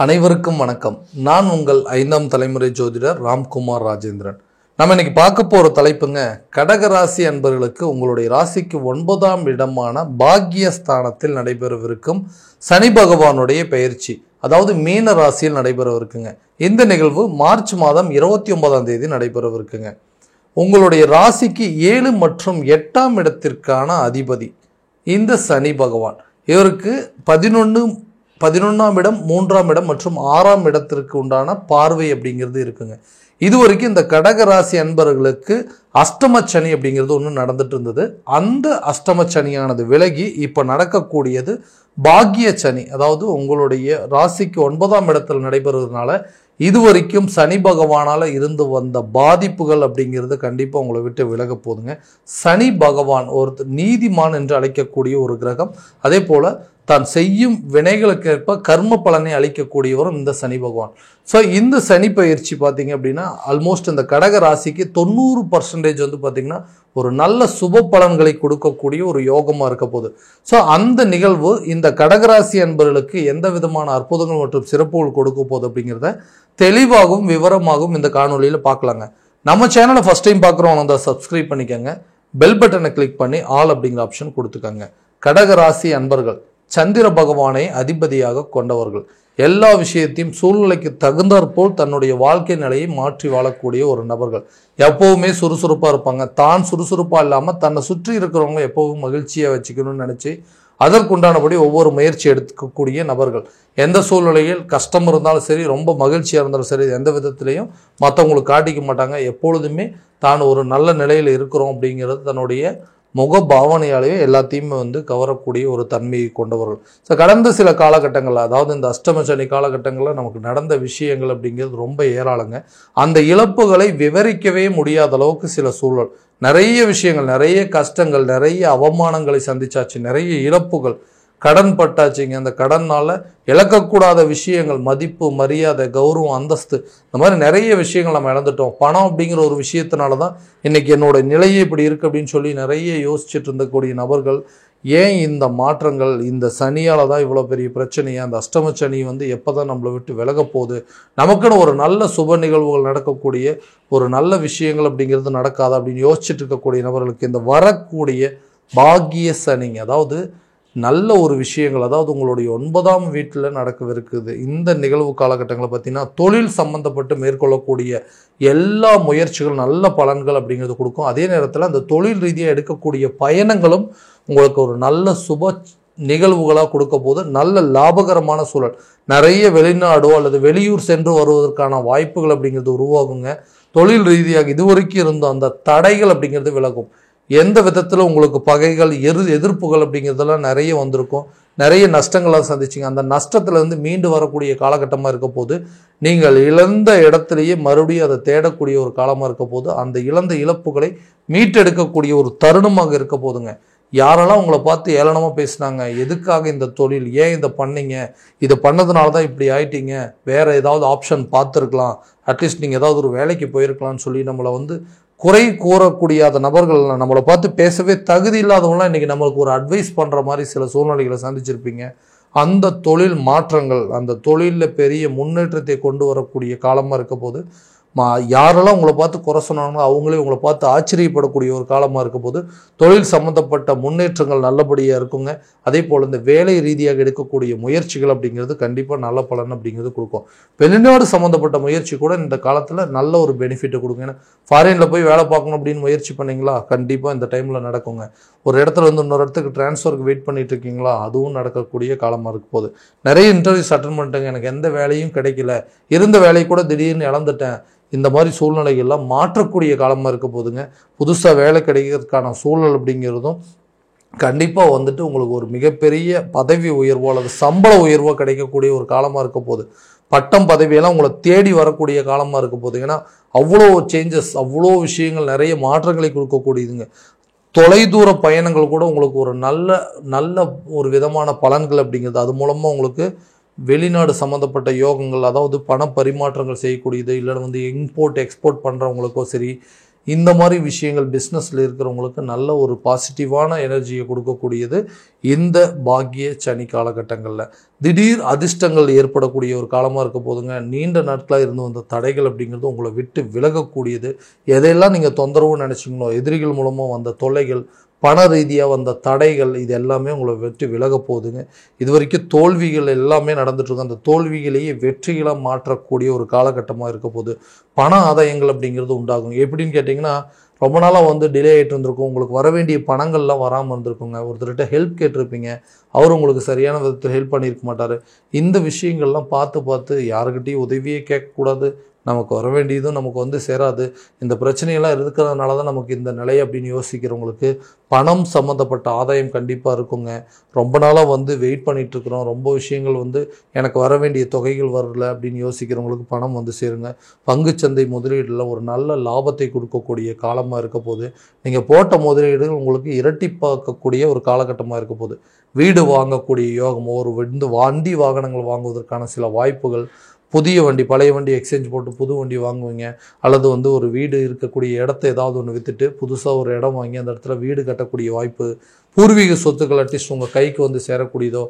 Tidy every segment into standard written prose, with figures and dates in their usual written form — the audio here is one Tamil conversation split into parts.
அனைவருக்கும் வணக்கம். நான் உங்கள் 5ஆம் தலைமுறை ஜோதிடர் ராம்குமார் ராஜேந்திரன். நம்ம இன்னைக்கு பார்க்க போற தலைப்புங்க, கடகராசி அன்பர்களுக்கு உங்களுடைய ராசிக்கு 9ஆம் இடமான பாக்கியஸ்தானத்தில் நடைபெறவிருக்கும் சனி பகவானுடைய பெயர்ச்சி, அதாவது மீன ராசியில் நடைபெறவிருக்குங்க. இந்த நிகழ்வு மார்ச் மாதம் 29ஆம் தேதி நடைபெறவிருக்குங்க. உங்களுடைய ராசிக்கு 7 மற்றும் 8ஆம் இடத்திற்கான அதிபதி இந்த சனி பகவான். இவருக்கு 11ஆம் இடம், 3ஆம் இடம் மற்றும் 6ஆம் இடத்திற்கு உண்டான பார்வை அப்படிங்கிறது இருக்குங்க. இதுவரைக்கும் இந்த கடகராசி அன்பர்களுக்கு அஷ்டம சனி அப்படிங்கிறது ஒன்று நடந்துட்டு இருந்தது. அந்த அஷ்டம சனியானது விலகி இப்போ நடக்கக்கூடியது பாக்கிய சனி, அதாவது உங்களுடைய ராசிக்கு 9ஆம் இடத்தில் நடைபெறுவதனால இதுவரைக்கும் சனி பகவானால் இருந்து வந்த பாதிப்புகள் அப்படிங்கிறது கண்டிப்பாக உங்களை விட்டு விலக போதுங்க. சனி பகவான் ஒரு நீதிமான் என்று அழைக்கக்கூடிய ஒரு கிரகம். அதே போல தான் செய்யும் வினைகளுக்கேற்ப கர்ம பலனை அளிக்கக்கூடியவரும் இந்த சனி பகவான். ஸோ இந்த சனி பயிற்சி பார்த்தீங்க அப்படின்னா ஆல்மோஸ்ட் இந்த கடக ராசிக்கு 90% வந்து பார்த்தீங்கன்னா ஒரு நல்ல சுப பலன்களை கொடுக்கக்கூடிய ஒரு யோகமாக இருக்க போகுது. ஸோ அந்த நிகழ்வு இந்த கடகராசி அன்பர்களுக்கு எந்த விதமான அற்புதங்கள் மற்றும் சிறப்புகள் கொடுக்க போகுது அப்படிங்கிறத தெளிவாகவும் விவரமாகவும் இந்த காணொலியில் பார்க்கலாங்க. நம்ம சேனலை ஃபர்ஸ்ட் டைம் பார்க்குறவங்க வந்து சப்ஸ்கிரைப் பண்ணிக்கோங்க, பெல் பட்டனை கிளிக் பண்ணி ஆல் அப்படிங்கிற ஆப்ஷன் கொடுத்துக்கோங்க. கடகராசி அன்பர்கள் சந்திர பகவானை அதிபதியாக கொண்டவர்கள். எல்லா விஷயத்தையும் சூழ்நிலைக்கு தகுந்தாற்போல் தன்னுடைய வாழ்க்கை நிலையை மாற்றி வாழக்கூடிய ஒரு நபர்கள். எப்போவுமே சுறுசுறுப்பாக இருப்பாங்க. தான் சுறுசுறுப்பாக இல்லாமல் தன்னை சுற்றி இருக்கிறவங்க எப்போவும் மகிழ்ச்சியாக வச்சுக்கணும்னு நினச்சி அதற்குண்டானபடி ஒவ்வொரு முயற்சி எடுக்கக்கூடிய நபர்கள். எந்த சூழ்நிலையில் கஷ்டம் இருந்தாலும் சரி, ரொம்ப மகிழ்ச்சியாக இருந்தாலும் சரி, எந்த விதத்திலையும் மற்றவங்களுக்கு காட்டிக்க மாட்டாங்க. எப்பொழுதுமே தான் ஒரு நல்ல நிலையில் இருக்கிறோம் அப்படிங்கிறது தன்னுடைய முக பாவனையாலேயே எல்லாத்தையுமே வந்து கவரக்கூடிய ஒரு தன்மையை கொண்டவர்கள். ஸோ கடந்த சில காலகட்டங்களில், அதாவது இந்த அஷ்டம சனி காலகட்டங்களில் நமக்கு நடந்த விஷயங்கள் அப்படிங்கிறது ரொம்ப ஏராளங்க. அந்த இழப்புகளை விவரிக்கவே முடியாத அளவுக்கு சில சூழல், நிறைய விஷயங்கள், நிறைய கஷ்டங்கள், நிறைய அவமானங்களை சந்திச்சாச்சு, நிறைய இழப்புகள், கடன் பட்டாச்சுங்க. அந்த கடனால் இழக்கக்கூடாத விஷயங்கள், மதிப்பு, மரியாதை, கௌரவம், அந்தஸ்து, இந்த மாதிரி நிறைய விஷயங்கள் நம்ம இழந்துட்டோம். பணம் அப்படிங்கிற ஒரு விஷயத்தினால தான் இன்னைக்கு என்னோட நிலையே இப்படி இருக்கு அப்படின்னு சொல்லி நிறைய யோசிச்சுட்டு இருந்தக்கூடிய நபர்கள், ஏன் இந்த மாற்றங்கள், இந்த சனியால் தான் இவ்வளோ பெரிய பிரச்சனையா, அந்த அஷ்டம சனி வந்து எப்போ தான் நம்மளை விட்டு விலக போகுது, நமக்குன்னு ஒரு நல்ல சுப நிகழ்வுகள் நடக்கக்கூடிய ஒரு நல்ல விஷயங்கள் அப்படிங்கிறது நடக்காதா அப்படின்னு யோசிச்சுட்டு இருக்கக்கூடிய நபர்களுக்கு இந்த வரக்கூடிய பாக்கிய சனிங்க, அதாவது நல்ல ஒரு விஷயங்கள், அதாவது உங்களுடைய 9ஆம் வீட்டில் நடக்கவிருக்குது. இந்த நிகழ்வு காலகட்டங்களை பார்த்தீங்கன்னா தொழில் சம்பந்தப்பட்டு மேற்கொள்ளக்கூடிய எல்லா முயற்சிகளும் நல்ல பலன்கள் அப்படிங்கிறது கொடுக்கும். அதே நேரத்தில் அந்த தொழில் ரீதியாக எடுக்கக்கூடிய பயணங்களும் உங்களுக்கு ஒரு நல்ல சுப நிகழ்வுகளாக கொடுக்க போது நல்ல லாபகரமான சூழல். நிறைய வெளிநாடோ அல்லது வெளியூர் சென்று வருவதற்கான வாய்ப்புகள் அப்படிங்கிறது உருவாகுங்க. தொழில் ரீதியாக இதுவரைக்கும் இருந்த அந்த தடைகள் அப்படிங்கிறது விலகும். எந்த விதத்தில் உங்களுக்கு பகைகள், எதிர்ப்புகள் அப்படிங்கிறதெல்லாம் நிறைய வந்திருக்கும். நிறைய நஷ்டங்களை சந்திச்சிங்க. அந்த நஷ்டத்திலேருந்து மீண்டு வரக்கூடிய காலகட்டமாக இருக்க போது, நீங்கள் இழந்த இடத்துலையே மறுபடியும் அதை தேடக்கூடிய ஒரு காலமாக இருக்க போது, அந்த இழந்த இழப்புகளை மீட்டெடுக்கக்கூடிய ஒரு தருணமாக இருக்க போதுங்க. யாரெல்லாம் உங்களை பார்த்து ஏளனமாக பேசினாங்க, எதுக்காக இந்த தொழில், ஏன் இதை பண்ணீங்க, இதை பண்ணதுனால தான் இப்படி ஆயிட்டீங்க, வேற ஏதாவது ஆப்ஷன் பார்த்துருக்கலாம், அட்லீஸ்ட் நீங்கள் ஏதாவது ஒரு வேலைக்கு போயிருக்கலாம்னு சொல்லி நம்மளை வந்து குறை கூறக்கூடிய அந்த நபர்கள், நம்மளை பார்த்து பேசவே தகுதி இல்லாதவங்களாம் இன்றைக்கி நம்மளுக்கு ஒரு அட்வைஸ் பண்ணுற மாதிரி சில சூழ்நிலைகளை சந்திச்சிருப்பீங்க. அந்த தொழில் மாற்றங்கள், அந்த தொழிலில் பெரிய முன்னேற்றத்தை கொண்டு வரக்கூடிய காலமாக இருக்க போது, யாரெல்லாம் உங்களை பார்த்து குறை சொன்னாங்களோ அவங்களே உங்களை பார்த்து ஆச்சரியப்படக்கூடிய ஒரு காலமாக இருக்க போது, தொழில் சம்மந்தப்பட்ட முன்னேற்றங்கள் நல்லபடியாக இருக்குங்க. அதே போல் இந்த வேலை ரீதியாக எடுக்கக்கூடிய முயற்சிகள் அப்படிங்கிறது கண்டிப்பாக நல்ல பலன் அப்படிங்கிறது கொடுக்கும். வெளிநாடு சம்மந்தப்பட்ட முயற்சி கூட இந்த காலத்தில் நல்ல ஒரு பெனிஃபிட்டை கொடுங்க. ஏன்னா ஃபாரினில் போய் வேலை பார்க்கணும் அப்படின்னு முயற்சி பண்ணிங்களா, கண்டிப்பாக இந்த டைமில் நடக்குங்க. ஒரு இடத்துல வந்து இன்னொரு இடத்துக்கு டிரான்ஸ்ஃபருக்கு வெயிட் பண்ணிட்டு இருக்கீங்களா, அதுவும் நடக்கக்கூடிய காலமாக இருக்க போகுது. நிறைய இன்டர்வியூஸ் அட்டன் பண்ணிட்டேங்க, எனக்கு எந்த வேலையும் கிடைக்கல, இருந்த வேலையை கூட திடீர்னு இழந்துட்டேன், இந்த மாதிரி சூழ்நிலைகள்லாம் மாற்றக்கூடிய காலமாக இருக்க போதுங்க. புதுசாக வேலை கிடைக்கிறதுக்கான சூழல் அப்படிங்கிறதும் கண்டிப்பாக வந்துட்டு உங்களுக்கு ஒரு மிகப்பெரிய பதவி உயர்வோ அல்லது சம்பள உயர்வோ கிடைக்கக்கூடிய ஒரு காலமாக இருக்க போகுது. பட்டம் பதவியெல்லாம் உங்களை தேடி வரக்கூடிய காலமாக இருக்க போகுது. ஏன்னா அவ்வளோ சேஞ்சஸ், அவ்வளோ விஷயங்கள், நிறைய மாற்றங்களை கொடுக்கக்கூடியதுங்க. தொலைதூர பயணங்கள் கூட உங்களுக்கு ஒரு நல்ல ஒரு விதமான பலன்கள் அப்படிங்கிறது, அது மூலமாக உங்களுக்கு வெளிநாடு சம்மந்தப்பட்ட யோகங்கள், அதாவது பண பரிமாற்றங்கள் செய்யக்கூடியது, இல்லை வந்து இம்போர்ட் எக்ஸ்போர்ட் பண்ணுறவங்களுக்கோ சரி, இந்த மாதிரி விஷயங்கள் பிஸ்னஸில் இருக்கிறவங்களுக்கு நல்ல ஒரு பாசிட்டிவான எனர்ஜியை கொடுக்கக்கூடியது இந்த பாக்கிய சனி காலகட்டங்களில். திடீர் அதிர்ஷ்டங்கள் ஏற்படக்கூடிய ஒரு காலமாக இருக்க போதுங்க. நீண்ட நாட்களாக இருந்து வந்த தடைகள் அப்படிங்கிறது உங்களை விட்டு விலகக்கூடியது. எதையெல்லாம் நீங்கள் தொந்தரவு நினச்சிங்களோ, எதிரிகள் மூலமாக வந்த தொல்லைகள், பண ரீதியாக வந்த தடைகள், இது எல்லாமே உங்களை விட்டு விலக போகுதுங்க. இது வரைக்கும் தோல்விகள் எல்லாமே நடந்துட்டுருக்கு. அந்த தோல்விகளையே வெற்றிகளாக மாற்றக்கூடிய ஒரு காலகட்டமாக இருக்க போகுது. பண ஆதாயங்கள் அப்படிங்கிறது உண்டாகும். எப்படின்னு கேட்டிங்கன்னா, ரொம்ப நாளாக வந்து டிலே ஆகிட்டு இருந்திருக்கும். உங்களுக்கு வர வேண்டிய பணங்கள்லாம் வராமல் இருந்திருக்குங்க. ஒருத்தர்கிட்ட ஹெல்ப் கேட்டிருப்பீங்க, அவர் உங்களுக்கு சரியான விதத்தில் ஹெல்ப் பண்ணியிருக்க மாட்டார். இந்த விஷயங்கள்லாம் பார்த்து யாருக்கிட்டையும் உதவியே கேட்கக்கூடாது. நமக்கு வர வேண்டியதும் நமக்கு வந்து சேராது. இந்த பிரச்சனையெல்லாம் இருக்கிறதுனால தான் நமக்கு இந்த நிலை அப்படின்னு யோசிக்கிறவங்களுக்கு பணம் சம்மந்தப்பட்ட ஆதாயம் கண்டிப்பாக இருக்குங்க. ரொம்ப நாளாக வந்து வெயிட் பண்ணிகிட்ருக்குறோம், ரொம்ப விஷயங்கள் வந்து எனக்கு வர வேண்டிய தொகைகள் வரல அப்படின்னு யோசிக்கிறவங்களுக்கு பணம் வந்து சேருங்க. பங்குச்சந்தை முதலீடில் ஒரு நல்ல லாபத்தை கொடுக்கக்கூடிய காலமாக இருக்க போது. நீங்கள் போட்ட முதலீடுகள் உங்களுக்கு இரட்டிப்பாக்கக்கூடிய ஒரு காலகட்டமாக இருக்க போகுது. வீடு வாங்கக்கூடிய யோகமோ, ஒரு வண்டி வாகனங்கள் வாங்குவதற்கான சில வாய்ப்புகள், புதிய வண்டி, பழைய வண்டி எக்ஸ்சேஞ்ச் போட்டு புது வண்டி வாங்குவீங்க. அல்லது வந்து ஒரு வீடு இருக்கக்கூடிய இடத்த ஏதாவது ஒன்று விற்றுட்டு புதுசாக ஒரு இடம் வாங்கி அந்த இடத்துல வீடு கட்டக்கூடிய வாய்ப்பு, பூர்வீக சொத்துக்கள் அட்லீஸ்ட் உங்கள் கைக்கு வந்து சேரக்கூடியதோ,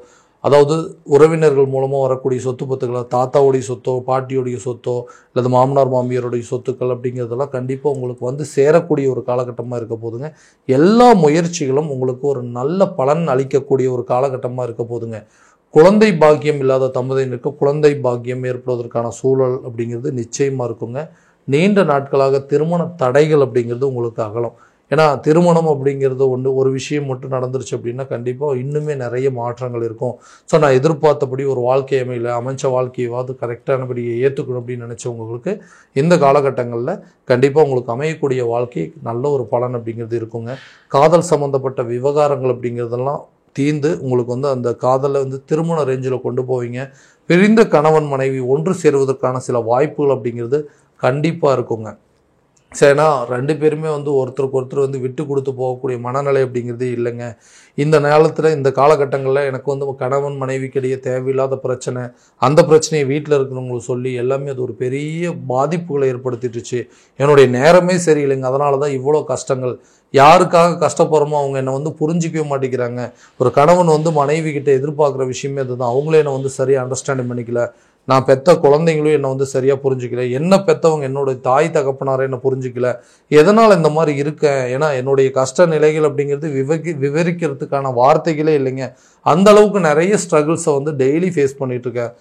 அதாவது உறவினர்கள் மூலமாக வரக்கூடிய சொத்து பத்துக்களை, தாத்தாவுடைய சொத்தோ, பாட்டியோடைய சொத்தோ, அல்லது மாமனார் மாமியாருடைய சொத்துக்கள் அப்படிங்கிறதெல்லாம் கண்டிப்பாக உங்களுக்கு வந்து சேரக்கூடிய ஒரு காலகட்டமாக இருக்க போதுங்க. எல்லா முயற்சிகளும் உங்களுக்கு ஒரு நல்ல பலன் அளிக்கக்கூடிய ஒரு காலகட்டமாக இருக்க போதுங்க. குழந்தை பாக்கியம் இல்லாத தம்பதியினருக்கு குழந்தை பாக்கியம் ஏற்படுவதற்கான சூழல் அப்படிங்கிறது நிச்சயமாக இருக்குங்க. நீண்ட நாட்களாக திருமண தடைகள் அப்படிங்கிறது உங்களுக்கு அகலும். ஏன்னா திருமணம் அப்படிங்கிறது ஒரு விஷயம் மட்டும் நடந்துருச்சு அப்படின்னா கண்டிப்பாக இன்னுமே நிறைய மாற்றங்கள் இருக்கும். ஸோ நான் எதிர்பார்த்தபடி ஒரு வாழ்க்கை அமைச்ச வாழ்க்கையாவது கரெக்டானபடி ஏற்றுக்கணும் அப்படின்னு நினச்சவங்களுக்கு இந்த காலகட்டங்களில் கண்டிப்பாக உங்களுக்கு அமையக்கூடிய வாழ்க்கை நல்ல ஒரு பலன் அப்படிங்கிறது இருக்குங்க. காதல் சம்மந்தப்பட்ட விவகாரங்கள் அப்படிங்கிறதெல்லாம் தீர்ந்து உங்களுக்கு வந்து அந்த காதலை வந்து திருமண ரேஞ்சில் கொண்டு போவீங்க. பிரிந்த கணவன் மனைவி ஒன்று சேருவதற்கான சில வாய்ப்புகள் அப்படிங்கிறது கண்டிப்பாக இருக்குங்க. சரினா 2 பேருமே வந்து ஒருத்தருக்கு ஒருத்தர் வந்து விட்டு கொடுத்து போகக்கூடிய மனநிலை அப்படிங்கிறதே இல்லைங்க. இந்த நேரத்தில் இந்த காலகட்டங்களில் எனக்கு வந்து கணவன் மனைவிக்கிடையே தேவையில்லாத பிரச்சனை, அந்த பிரச்சனையை வீட்டில் இருக்கிறவங்களுக்கு சொல்லி எல்லாமே அது ஒரு பெரிய பாதிப்புகளை ஏற்படுத்திட்டுருச்சு. என்னுடைய நேரமே சரியில்லைங்க, அதனால தான் இவ்வளோ கஷ்டங்கள். யாருக்காக கஷ்டப்படுறோமோ அவங்க என்னை வந்து புரிஞ்சிக்கவே மாட்டேங்கிறாங்க. ஒரு கணவன் வந்து மனைவி கிட்ட எதிர்பார்க்குற விஷயமே அதுதான். அவங்களே என்னை வந்து சரியாக அண்டர்ஸ்டாண்டிங் பண்ணிக்கல. நான் பெற்ற குழந்தைங்களும் என்னை வந்து சரியாக புரிஞ்சிக்கல. என்ன பெற்றவங்க என்னோடய தாய் தகப்பனாரை என்னை புரிஞ்சிக்கல. எதனால் இந்த மாதிரி இருக்கேன்? ஏன்னா என்னுடைய கஷ்ட நிலைகள் அப்படிங்கிறது விவரிக்கிறதுக்கான வார்த்தைகளே இல்லைங்க. அந்த அளவுக்கு நிறைய ஸ்ட்ரகிள்ஸை வந்து டெய்லி ஃபேஸ் பண்ணிகிட்ருக்கேன்.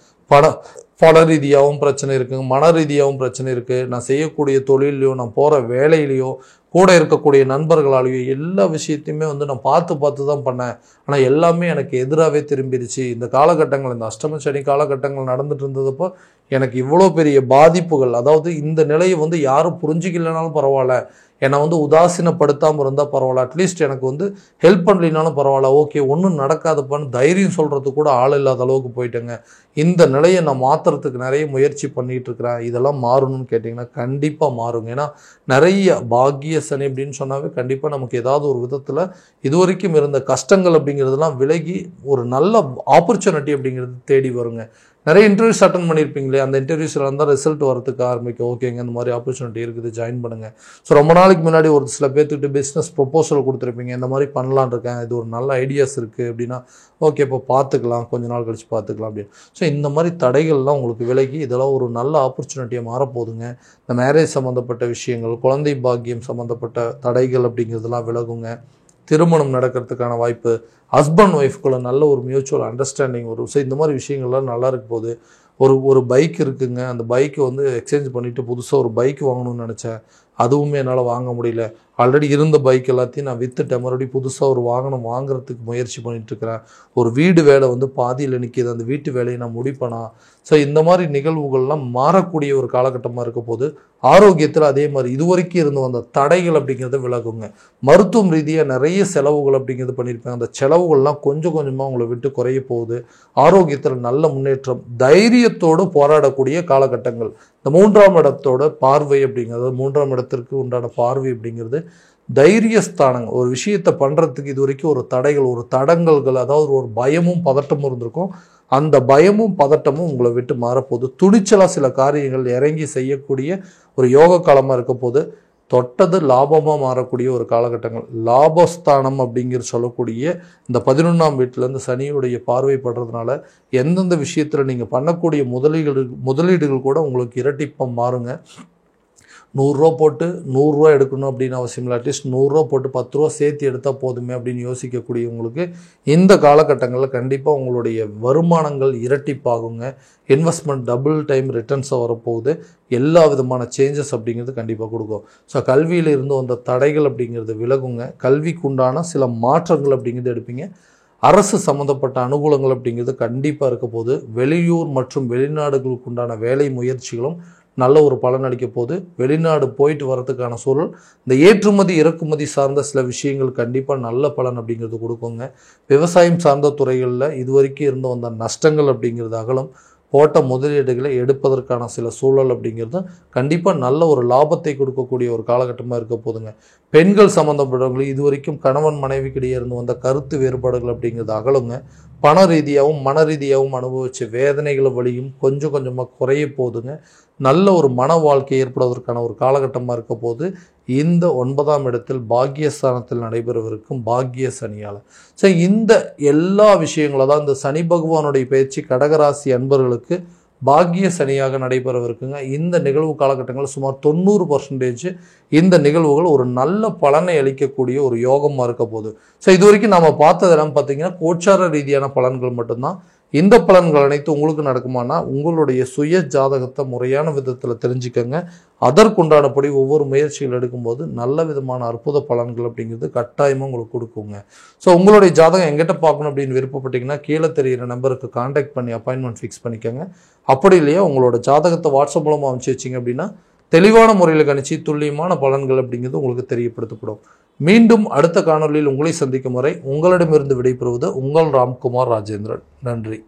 பண ரீதியாகவும் பிரச்சனை இருக்குங்க, மன ரீதியாகவும் பிரச்சனை இருக்குது. நான் செய்யக்கூடிய தொழிலையோ, நான் போகிற வேலையிலையோ, கூட இருக்கக்கூடிய நண்பர்களாலேயோ எல்லா விஷயத்தையுமே வந்து நான் பார்த்து தான் பண்ணேன். ஆனால் எல்லாமே எனக்கு எதிராகவே திரும்பிடுச்சு. இந்த காலகட்டங்கள், இந்த அஷ்டம சனி காலகட்டங்கள் நடந்துட்டு இருந்ததப்போ எனக்கு இவ்வளோ பெரிய பாதிப்புகள், அதாவது இந்த நிலையை வந்து யாரும் புரிஞ்சிக்கலனாலும் பரவாயில்ல, என்னை வந்து உதாசீனப்படுத்தாமல் இருந்தால் பரவாயில்ல, அட்லீஸ்ட் எனக்கு வந்து ஹெல்ப் பண்ணலினாலும் பரவாயில்ல, ஓகே ஒன்றும் நடக்காதுப்பான்னு தைரியம் சொல்கிறது கூட ஆள் இல்லாத அளவுக்கு போயிட்டேங்க. இந்த நிலையை நான் மாற்றுறதுக்கு நிறைய முயற்சி பண்ணிகிட்டு இருக்கிறேன். இதெல்லாம் மாறணும்னு கேட்டிங்கன்னா கண்டிப்பாக மாறுங்க. ஏன்னா நிறைய பாக்கிய சனி அப்படின்னு சொன்னாவே கண்டிப்பாக நமக்கு ஏதாவது ஒரு விதத்தில் இதுவரைக்கும் இருந்த கஷ்டங்கள் அப்படிங்கிறதுலாம் விலகி ஒரு நல்ல ஆப்பர்ச்சுனிட்டி அப்படிங்கிறது தேடி வருங்க. நிறைய இன்டர்வியூஸ் அட்டன் பண்ணியிருப்பீங்களே, அந்த இன்டர்வியூஸில் இருந்தால் ரிசல்ட் வரதுக்கு ஆரம்பிக்கும். ஓகேங்க, இந்த மாதிரி ஆப்பர்ச்சுனிட்டி இருக்குது, ஜாயின் பண்ணுங்கள். ஸோ ரொம்ப நாளைக்கு முன்னாடி ஒரு சில பேர்த்துக்கிட்ட பிஸ்னஸ் ப்ரொப்போசல் கொடுத்துருப்பீங்க, இந்த மாதிரி பண்ணலான் இருக்கேன், இது ஒரு நல்ல ஐடியாஸ் இருக்குது அப்படின்னா ஓகே இப்போ பார்த்துக்கலாம், கொஞ்ச நாள் கழிச்சு பார்த்துக்கலாம் அப்படின்னு. ஸோ இந்த மாதிரி தடைகள்லாம் உங்களுக்கு விலகி இதெல்லாம் ஒரு நல்ல ஆப்பர்ச்சுனிட்டியாக மாறப்போகுதுங்க. இந்த மேரேஜ் சம்மந்தப்பட்ட விஷயங்கள், குழந்தை பாக்கியம் சம்மந்தப்பட்ட தடைகள் அப்படிங்கிறதுலாம் விலகுங்க. திருமணம் நடக்கிறதுக்கான வாய்ப்பு, ஹஸ்பண்ட் ஒய்ஃப்குள்ள நல்ல ஒரு மியூச்சுவல் அண்டர்ஸ்டாண்டிங் வரும். ஸோ இந்த மாதிரி விஷயங்கள்லாம் நல்லா இருக்க போகுது. ஒரு பைக் இருக்குங்க, அந்த பைக்கை வந்து எக்ஸ்சேஞ்ச் பண்ணிவிட்டு புதுசாக ஒரு பைக் வாங்கணும்னு நினச்சேன், அதுவுமே என்னால் வாங்க முடியல. ஆல்ரெடி இருந்த பைக் எல்லாத்தையும் நான் விற்றுட்டேன், மறுபடியும் புதுசாக ஒரு வாகனம் வாங்குறதுக்கு முயற்சி பண்ணிகிட்ருக்கிறேன். ஒரு வீடு வேலை வந்து பாதியில் நிற்கிது, அந்த வீட்டு வேலையை நான் முடிப்பேனா. ஸோ இந்த மாதிரி நிகழ்வுகள்லாம் மாறக்கூடிய ஒரு காலகட்டமாக இருக்க போது. ஆரோக்கியத்தில் அதே மாதிரி இதுவரைக்கும் இருந்து வந்த தடைகள் அப்படிங்கிறது விலகுங்க. மருத்துவம் ரீதியாக நிறைய செலவுகள் அப்படிங்கிறது பண்ணியிருப்பேன், அந்த செலவுகள்லாம் கொஞ்சம் கொஞ்சமாக உங்களை விட்டு குறைய போகுது. ஆரோக்கியத்தில் நல்ல முன்னேற்றம், தைரியத்தோடு போராடக்கூடிய காலகட்டங்கள். இந்த 3ஆம் இடத்தோட பார்வை அப்படிங்கிறது, 3ஆம் இடத்திற்கு உண்டான பார்வை அப்படிங்கிறது தைரியஸ்தானங்க. ஒரு விஷயத்தை பண்ணுறதுக்கு இது வரைக்கும் ஒரு தடைகள், ஒரு தடங்கல்கள், அதாவது ஒரு பயமும் பதட்டமும் இருந்திருக்கும். அந்த பயமும் பதட்டமும் உங்களை விட்டு மாறப்போகுது. துணிச்சலாக சில காரியங்கள் இறங்கி செய்யக்கூடிய ஒரு யோக காலமாக இருக்க போது. தொட்டது லாபமாக மாறக்கூடிய ஒரு காலகட்டங்கள். லாபஸ்தானம் அப்படிங்கிற சொல்லக்கூடிய இந்த 11ஆம் வீட்டிலேருந்து சனியுடைய பார்வை படுறதுனால எந்தெந்த விஷயத்தில் நீங்கள் பண்ணக்கூடிய முதலீடுகள் கூட உங்களுக்கு இரட்டிப்பாக மாறுங்க. 100 ரூபா போட்டு 100 ரூபா எடுக்கணும் அப்படின்னு அவசியம் இல்லை. அட்லீஸ்ட் 100 ரூபா போட்டு 10 ரூபா சேர்த்து எடுத்தால் போதுமே அப்படின்னு யோசிக்கக்கூடியவங்களுக்கு இந்த காலகட்டங்களில் கண்டிப்பாக உங்களுடைய வருமானங்கள் இரட்டிப்பாகுங்க. இன்வெஸ்ட்மெண்ட் டபுள் டைம் ரிட்டர்ன்ஸாக வரப்போகுது. எல்லா விதமான சேஞ்சஸ் அப்படிங்கிறது கண்டிப்பாக கொடுக்கும். ஸோ கல்வியில் இருந்து வந்த தடைகள் அப்படிங்கிறது விலகுங்க. கல்விக்கு உண்டான சில மாற்றங்கள் அப்படிங்கிறது எடுப்பீங்க. அரசு சம்மந்தப்பட்ட அனுகூலங்கள் அப்படிங்கிறது கண்டிப்பாக இருக்க போது. வெளியூர் மற்றும் வெளிநாடுகளுக்கு உண்டான வேலை முயற்சிகளும் நல்ல ஒரு பலன் அளிக்க போது. வெளிநாடு போயிட்டு வரதுக்கான சூழல், இந்த ஏற்றுமதி இறக்குமதி சார்ந்த சில விஷயங்கள் கண்டிப்பாக நல்ல பலன் அப்படிங்கிறது கொடுக்குங்க. விவசாயம் சார்ந்த துறைகளில் இதுவரைக்கும் இருந்து வந்த நஷ்டங்கள் அப்படிங்கிறது அகலும். போட்ட முதலீடுகளை எடுப்பதற்கான சில சூழல் அப்படிங்கிறது கண்டிப்பாக நல்ல ஒரு லாபத்தை கொடுக்கக்கூடிய ஒரு காலகட்டமாக இருக்க போதுங்க. பெண்கள் சம்மந்தப்பட்டவர்கள் இதுவரைக்கும் கணவன் மனைவிக்கிடையே இருந்து வந்த கருத்து வேறுபாடுகள் அப்படிங்கிறது அகலுங்க. பண ரீதியாகவும் மன ரீதியாகவும் அனுபவித்த வேதனைகளை வழியும் கொஞ்சம் கொஞ்சமாக குறைய போதுங்க. நல்ல ஒரு மன வாழ்க்கை ஏற்படுவதற்கான ஒரு காலகட்டமாக இருக்க போது. இந்த 9ஆம் இடத்தில் பாக்கியஸ்தானத்தில் நடைபெறவிருக்கும் பாக்கிய சனியால். ஸோ இந்த எல்லா விஷயங்களும் தான் இந்த சனி பகவானுடைய பயிற்சி கடகராசி அன்பர்களுக்கு பாக்கிய சனியாக நடைபெறவிருக்குங்க. இந்த நிகழ்வு காலகட்டங்களில் சுமார் 90% இந்த நிகழ்வுகள் ஒரு நல்ல பலனை அளிக்கக்கூடிய ஒரு யோகமாக இருக்க போகுது. ஸோ இது வரைக்கும் நம்ம பார்த்ததெல்லாம் பார்த்தீங்கன்னா கோச்சார ரீதியான பலன்கள் மட்டும்தான். இந்த பலன்கள் அனைத்து உங்களுக்கு நடக்குமானா உங்களுடைய சுய ஜாதகத்தை முறையான விதத்தில் தெரிஞ்சுக்கங்க. அதற்குண்டானபடி ஒவ்வொரு முயற்சிகள் எடுக்கும்போது நல்ல விதமான அற்புத பலன்கள் அப்படிங்கிறது கட்டாயமாக உங்களுக்கு கொடுக்குங்க. ஸோ உங்களுடைய ஜாதகம் எங்கிட்ட பார்க்கணும் அப்படின்னு விருப்பப்பட்டீங்கன்னா கீழே தெரிகிற நம்பருக்கு கான்டாக்ட் பண்ணி அப்பாயின்மெண்ட் ஃபிக்ஸ் பண்ணிக்கோங்க. அப்படி இல்லையா உங்களோட ஜாதகத்தை வாட்ஸ்அப் மூலமாக அனுப்பிச்சு வச்சிங்க அப்படின்னா தெளிவான முறையில் கணிச்சு துல்லியமான பலன்கள் அப்படிங்கிறது உங்களுக்கு தெரியப்படுத்தப்படும். மீண்டும் அடுத்த காணொலியில் உங்களை சந்திக்கும் வரை உங்களிடமிருந்து விடைபெறுவது உங்கள் ராம்குமார் ராஜேந்திரன். நன்றி.